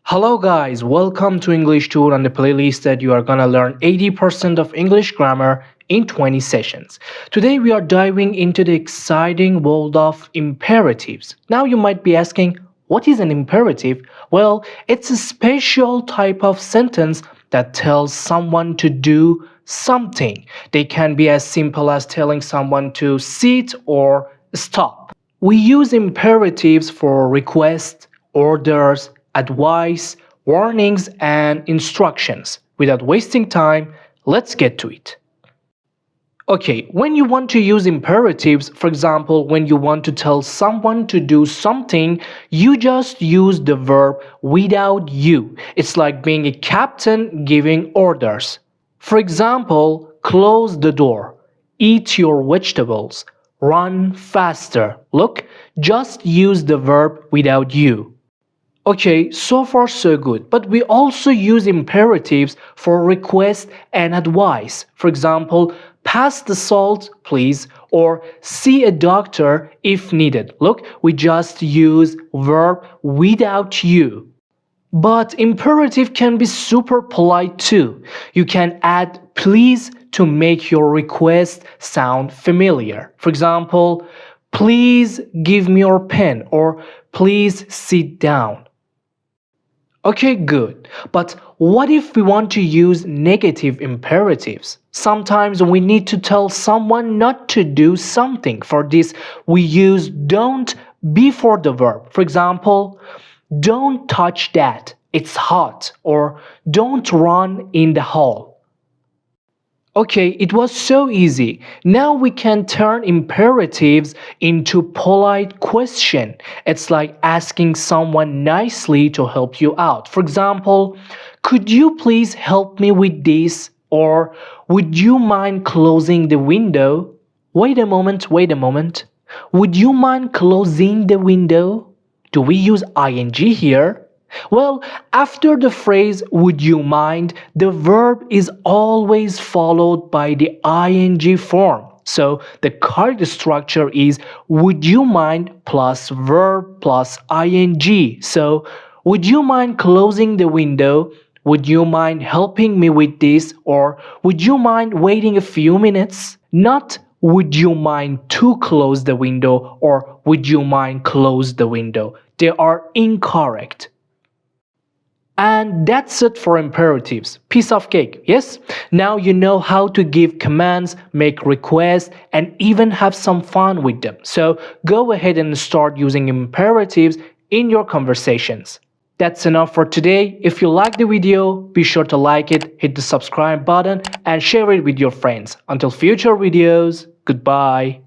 Hello guys, welcome to English Tour on the playlist that you are gonna learn 80% of English grammar in 20 sessions. Today we are diving into the exciting world of imperatives. Now you might be asking, what is an imperative? Well, it's a special type of sentence that tells someone to do something. They can be as simple as telling someone to sit or stop. We use imperatives for requests, orders, advice, warnings, and instructions. Without wasting time, let's get to it. Okay, when you want to use imperatives, for example, when you want to tell someone to do something, you just use the verb without you. It's like being a captain giving orders. For example, close the door, eat your vegetables, run faster. Look, just use the verb without you. Okay, so far so good, but we also use imperatives for request and advice. For example, pass the salt, please, or see a doctor if needed. Look, we just use verb without you. But imperative can be super polite too. You can add please to make your request sound familiar. For example, please give me your pen, or please sit down. Okay, good. But what if we want to use negative imperatives? Sometimes we need to tell someone not to do something. For this, we use don't before the verb. For example, don't touch that, it's hot, or don't run in the hall. Okay, it was so easy. Now we can turn imperatives into polite question. It's like asking someone nicely to help you out. For example, could you please help me with this? Or would you mind closing the window? Wait a moment. Would you mind closing the window? Do we use ing here? Well, after the phrase would you mind, the verb is always followed by the ing form. So the correct structure is would you mind plus verb plus ing. So would you mind closing the window? Would you mind helping me with this? Or would you mind waiting a few minutes? Not would you mind to close the window or would you mind close the window. They are incorrect. And that's it for imperatives. Piece of cake, yes? Now you know how to give commands, make requests, and even have some fun with them. So go ahead and start using imperatives in your conversations. That's enough for today. If you like the video, be sure to like it, hit the subscribe button, and share it with your friends. Until future videos, goodbye.